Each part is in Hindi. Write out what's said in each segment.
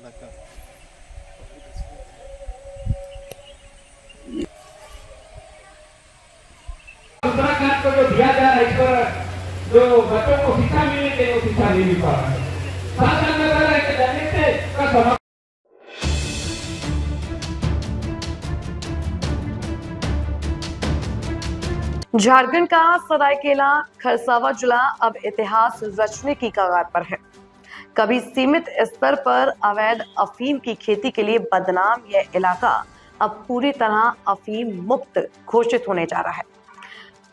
उत्तराखंड को जो दिया जा रहा है, इस पर जो बच्चों को शिक्षा मिलनी चाहिए वो शिक्षा नहीं मिल पा रहा है। साथ साथ में रह के जनहित का समाज झारखंड का सरायकेला खरसावा जिला अब इतिहास रचने की कगार पर है। कभी सीमित स्तर पर अवैध अफीम की खेती के लिए बदनाम यह इलाका अब पूरी तरह अफीम मुक्त घोषित होने जा रहा है।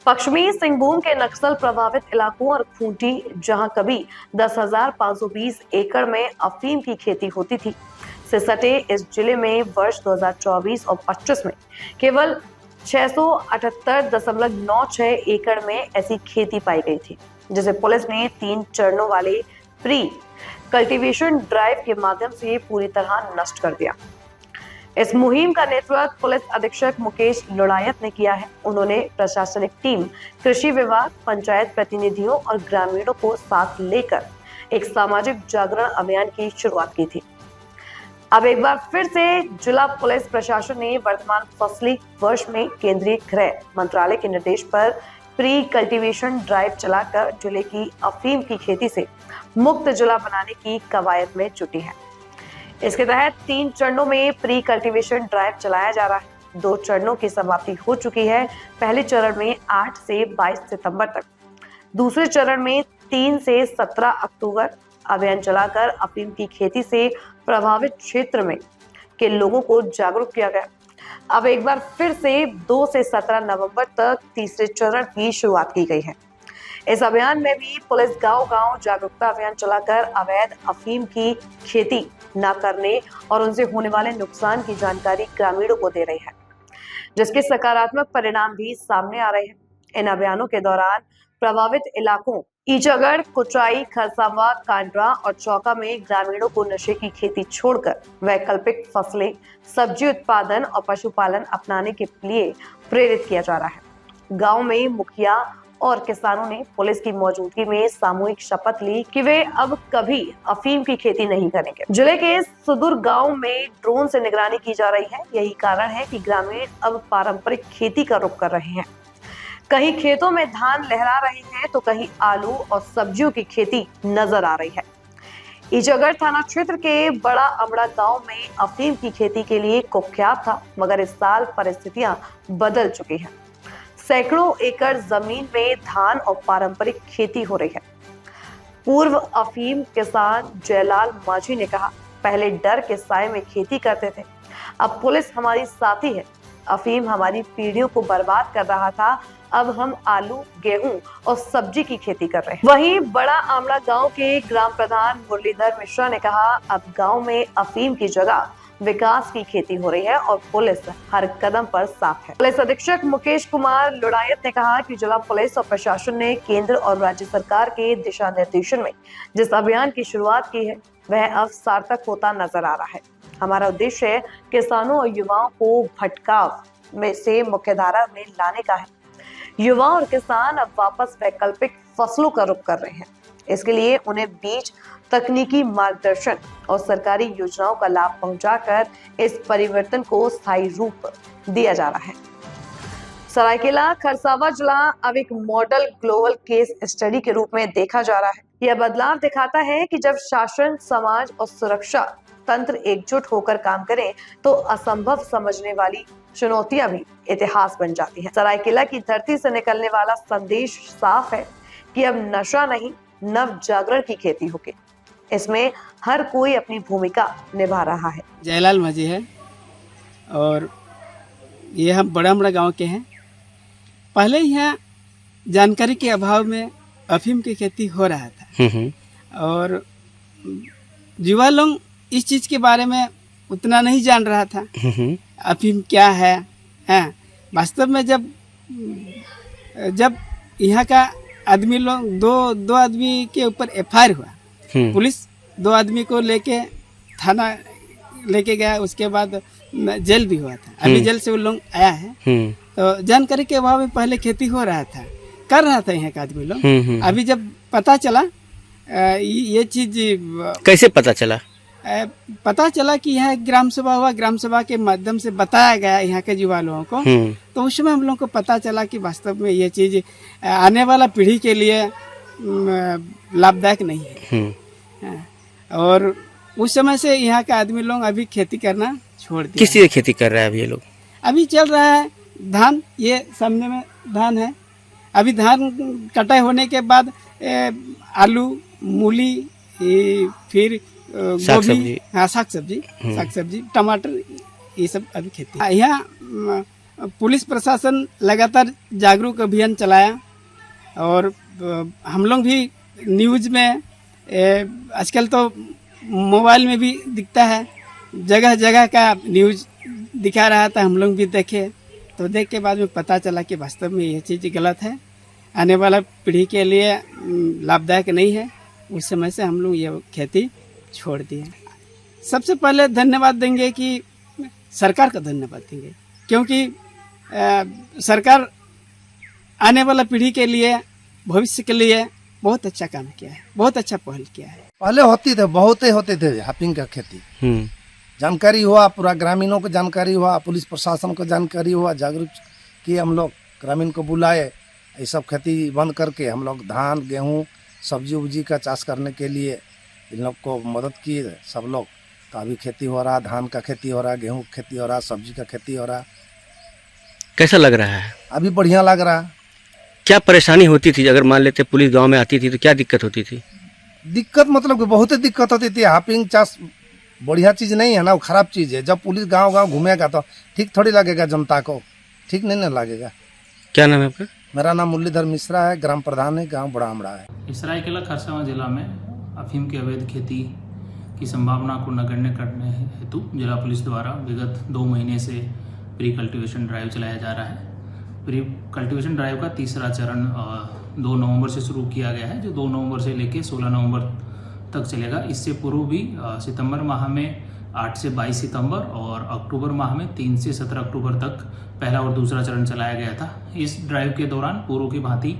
पश्चिमी सिंहभूम के नक्सल प्रभावित इलाकों और खूंटी, जहां कभी 10,520 एकड़ में अफीम की खेती होती थी, से सटे इस जिले में वर्ष 2024 और 25 में केवल 678.96 एकड़ में ऐसी खेती पाई गई थी, जिसे पुलिस ने 3 चरणों वाले प्री कल्टीवेशन ड्राइव के माध्यम से पूरी तरह नष्ट कर दिया। इस मुहिम का नेतृत्व पुलिस अधीक्षक मुकेश लुड़ायत ने किया है। उन्होंने प्रशासनिक टीम, कृषि विभाग, पंचायत प्रतिनिधियों और ग्रामीणों को साथ लेकर एक सामाजिक जागरण अभियान की शुरुआत की थी। अब एक बार फिर से जिला पुलिस प्रशासन ने वर्तमान फसली वर्ष में केंद्रीय गृह मंत्रालय के निर्देश पर प्री कल्टीवेशन ड्राइव चलाकर जिले की अफीम की खेती से मुक्त जिला बनाने की कवायद में जुटी है। इसके तहत 3 चरणों में प्री कल्टीवेशन ड्राइव चलाया जा रहा है। 2 चरणों की समाप्ति हो चुकी है। पहले चरण में 8 से 22 सितंबर तक, दूसरे चरण में 3 से 17 अक्टूबर अभियान चलाकर अफीम की खेती से प्रभावित क्षेत्र में के लोगों को जागरूक किया गया। अब एक बार फिर से 2 से 17 नवंबर तक तीसरे चरण की शुरुआत की गई है। इस अभियान में भी पुलिस गांव-गांव जागरूकता अभियान चलाकर अवैध अफीम की खेती न करने और उनसे होने वाले नुकसान की जानकारी ग्रामीणों को दे रही है, जिसके सकारात्मक परिणाम भी सामने आ रहे हैं। इन अभियानों के दौरान प्रभावित इलाकों ईचागढ़, कुचाई, खरसावा, कांड्रा और चौका में ग्रामीणों को नशे की खेती छोड़कर वैकल्पिक फसलें, सब्जी उत्पादन और पशुपालन अपनाने के लिए प्रेरित किया जा रहा है। गांव में मुखिया और किसानों ने पुलिस की मौजूदगी में सामूहिक शपथ ली कि वे अब कभी अफीम की खेती नहीं करेंगे। जिले के सुदूर गांव में ड्रोन से निगरानी की जा रही है। यही कारण है कि ग्रामीण अब पारंपरिक खेती का रुख कर रहे हैं। कहीं खेतों में धान लहरा रहे हैं तो कहीं आलू और सब्जियों की खेती नजर आ रही है। ईचागढ़ थाना क्षेत्र के बड़ा अमड़ा गांव में अफीम की खेती के लिए कुख्यात था, मगर इस साल परिस्थितियां बदल चुकी हैं। सैकड़ों एकड़ जमीन में धान और पारंपरिक खेती हो रही है। पूर्व अफीम किसान जयलाल माझी ने कहा, पहले डर के साए में खेती करते थे, अब पुलिस हमारी साथी है। अफीम हमारी पीढ़ियों को बर्बाद कर रहा था, अब हम आलू, गेहूं और सब्जी की खेती कर रहे हैं। वहीं बड़ा आमड़ा गांव के ग्राम प्रधान मुरलीधर मिश्रा ने कहा, अब गांव में अफीम की जगह विकास की खेती हो रही है और पुलिस हर कदम पर साथ है। पुलिस अधीक्षक मुकेश कुमार लुड़ायत ने कहा कि जिला पुलिस और प्रशासन ने केंद्र और राज्य सरकार के दिशा निर्देशन में जिस अभियान की शुरुआत की है, वह अब सार्थक होता नजर आ रहा है। हमारा उद्देश्य किसानों और युवाओं को भटकाव में से मुख्यधारा में लाने का है। युवा और किसान अब वापस वैकल्पिक फसलों का रुख कर रहे हैं। इसके लिए उन्हें बीज, तकनीकी मार्गदर्शन और सरकारी योजनाओं का लाभ पहुंचाकर इस परिवर्तन को स्थायी रूप दिया जा रहा है। सरायकेला खरसावा जिला अब एक मॉडल ग्लोबल केस स्टडी के रूप में देखा जा रहा है। यह बदलाव दिखाता है कि जब शासन, समाज और सुरक्षा तंत्र एकजुट होकर काम करें तो असंभव समझने वाली चुनौतियां भी इतिहास बन जाती हैं। सरायकेला की धरती से निकलने वाला संदेश साफ है कि अब नशा नहीं, नव जागरण की खेती होगी। इसमें हर कोई अपनी भूमिका निभा रहा है। जयलाल माझी है और ये हम बड़ा अमड़ा गांव के हैं। पहले यहाँ जानकारी के अभाव में अफीम की खेती हो रहा था और युवा लोग इस चीज़ के बारे में उतना नहीं जान रहा था। अफीम क्या है, वास्तव में जब यहाँ का आदमी लोग दो आदमी के ऊपर एफआईआर हुआ, पुलिस 2 आदमी को लेके थाना लेके गया, उसके बाद जेल भी हुआ था। अभी जेल से वो लोग आया है। तो जानकारी के अभाव में पहले खेती हो रहा था, कर रहा था यहाँ का आदमी लोग। अभी जब पता चला ये चीज, कैसे पता चला? पता चला कि यहाँ एक ग्राम सभा हुआ, ग्राम सभा के माध्यम से बताया गया यहाँ के युवा लोगों को, तो उस समय हम लोगों को पता चला कि वास्तव में ये चीज़ आने वाला पीढ़ी के लिए लाभदायक नहीं है। और उस समय से यहाँ के आदमी लोग अभी खेती करना छोड़ दिया। किस चीज़ की खेती कर रहा है अभी ये लोग? अभी चल रहा है धान, ये सामने में धान है। अभी धान कटाई होने के बाद आलू, मूली, फिर गोभी, हाँ साग सब्जी, टमाटर, ये सब अभी खेती है। यहाँ पुलिस प्रशासन लगातार जागरूक अभियान चलाया और हम लोग भी न्यूज़ में आजकल तो मोबाइल में भी दिखता है, जगह जगह का न्यूज़ दिखा रहा था, हम लोग भी देखे, तो देख के बाद में पता चला कि वास्तव में यह चीज़ गलत है, आने वाला पीढ़ी के लिए लाभदायक नहीं है। उस समय से हम लोग ये खेती छोड़ दिए। सबसे पहले धन्यवाद देंगे कि सरकार का धन्यवाद देंगे, क्योंकि सरकार आने वाला पीढ़ी के लिए, भविष्य के लिए बहुत अच्छा काम किया है, बहुत अच्छा पहल किया है। पहले होती थे, बहुत ही होते थे हाफिंग का खेती। जानकारी हुआ, पूरा ग्रामीणों को जानकारी हुआ, पुलिस प्रशासन को जानकारी हुआ, जागरूक किए हम लोग, ग्रामीण को बुलाए, ये सब खेती बंद करके हम लोग धान, गेहूँ, सब्जी उब्जी का चाष करने के लिए इन लोग को मदद किए सब लोग। तो अभी खेती हो रहा, धान का खेती हो रहा, गेहूँ का खेती हो रहा, सब्जी का खेती हो रहा। कैसा लग रहा है? अभी बढ़िया लग रहा। क्या परेशानी होती थी अगर मान लेते पुलिस गांव में आती थी तो क्या दिक्कत होती थी? दिक्कत मतलब कि बहुत ही दिक्कत होती थी। हाफिंग चाष बढ़िया चीज़ नहीं है ना, वो खराब चीज़ है। जब पुलिस गांव गांव घूमेगा तो ठीक थोड़ी लगेगा जनता को, ठीक नहीं ना लगेगा। क्या नाम है आपका? मेरा नाम मुरलीधर मिश्रा है, ग्राम प्रधान है, गांव बड़ा आमड़ा है। सरायकेला खरसावां जिला में अफीम की अवैध खेती की संभावना को नगण्य करने हेतु जिला पुलिस द्वारा विगत 2 महीने से प्री कल्टीवेशन ड्राइव चलाया जा रहा है। प्री कल्टीवेशन ड्राइव का तीसरा चरण 2 नवंबर से शुरू किया गया है, जो 2 नवंबर से लेकर 16 नवंबर तक चलेगा। इससे पूर्व भी सितंबर माह में 8 से 22 सितंबर और अक्टूबर माह में 3 से 17 अक्टूबर तक पहला और दूसरा चरण चलाया गया था। इस ड्राइव के दौरान पूर्व की भांति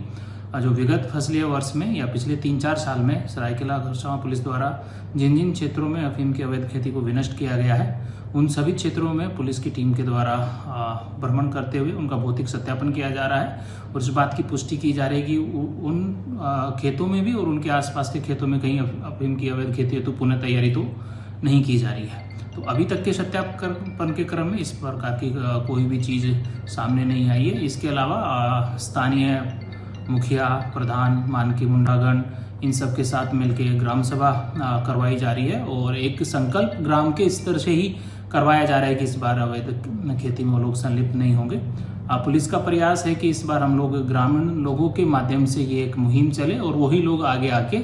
जो विगत फसलीय वर्ष में या पिछले 3-4 साल में सरायकेला खरसावां पुलिस द्वारा जिन जिन क्षेत्रों में अफीम की अवैध खेती को विनष्ट किया गया है, उन सभी क्षेत्रों में पुलिस की टीम के द्वारा भ्रमण करते हुए उनका भौतिक सत्यापन किया जा रहा है और इस बात की पुष्टि की जा रही है कि उन खेतों में भी और उनके आसपास के खेतों में कहीं अफीम की अवैध खेती हेतु पुनः तैयारी तो नहीं की जा रही है। तो अभी तक के सत्यापन के क्रम में इस प्रकार की कोई भी चीज़ सामने नहीं आई है। इसके अलावा स्थानीय मुखिया, प्रधान, मानकी मुंडागण, इन सब के साथ मिलकर ग्राम सभा करवाई जा रही है और एक संकल्प ग्राम के स्तर से ही करवाया जा रहा है कि इस बार अवैध खेती में वो लोग संलिप्त नहीं होंगे। पुलिस का प्रयास है कि इस बार हम लोग ग्रामीण लोगों के माध्यम से ये एक मुहिम चले और वही लोग आगे आके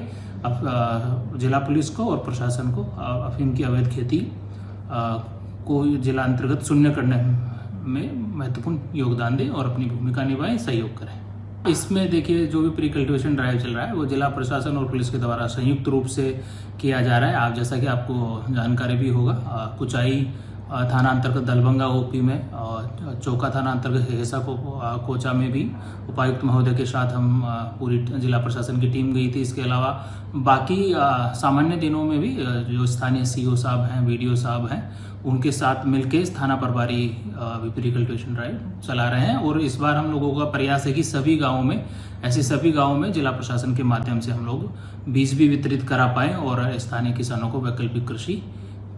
जिला पुलिस को और प्रशासन को अफीम की अवैध खेती को जिला अंतर्गत शून्य करने में महत्वपूर्ण योगदान दें और अपनी भूमिका निभाएं, सहयोग करें। इसमें देखिए, जो भी प्री कल्टीवेशन ड्राइव चल रहा है वो जिला प्रशासन और पुलिस के द्वारा संयुक्त रूप से किया जा रहा है। आप जैसा कि आपको जानकारी भी होगा, कुचाई थाना अंतर्गत दलबंगा ओपी में और चौका थाना अंतर्गत हेसा कोचा में भी उपायुक्त महोदय के साथ हम पूरी जिला प्रशासन की टीम गई थी। इसके अलावा बाकी सामान्य दिनों में भी जो स्थानीय सीओ साहब हैं, वीडियो साहब हैं, उनके साथ मिलके थाना प्रभारी प्री कल्टीवेशन ड्राइव चला रहे हैं और इस बार हम लोगों का प्रयास है कि सभी गाँवों में जिला प्रशासन के माध्यम से हम लोग बीज भी वितरित करा पाएँ और स्थानीय किसानों को वैकल्पिक कृषि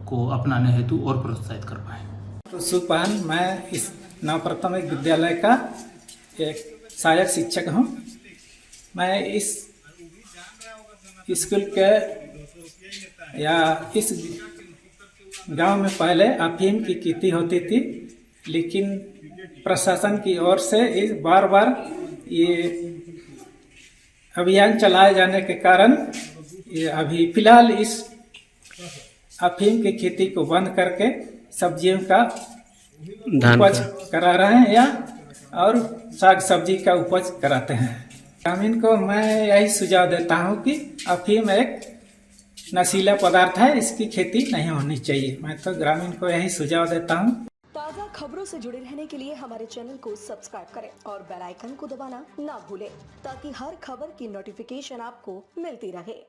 को अपनाने हेतु और प्रोत्साहित कर पाए। तो सुपान, मैं इस नवप्रथमिक विद्यालय का एक सहायक शिक्षक हूँ। मैं इस स्कूल के या इस गांव में पहले अफीम की खेती होती थी, लेकिन प्रशासन की ओर से इस बार ये अभियान चलाए जाने के कारण ये अभी फिलहाल इस अफीम की खेती को बंद करके सब्जियों का उपज करा रहे हैं या और साग सब्जी का उपज कराते हैं। ग्रामीण को मैं यही सुझाव देता हूं कि अफीम एक नशीला पदार्थ है, इसकी खेती नहीं होनी चाहिए। मैं तो ग्रामीण को यही सुझाव देता हूं। ताज़ा खबरों से जुड़े रहने के लिए हमारे चैनल को सब्सक्राइब करें और बेल आइकन को दबाना ना भूलें ताकि हर खबर की नोटिफिकेशन आपको मिलती रहे।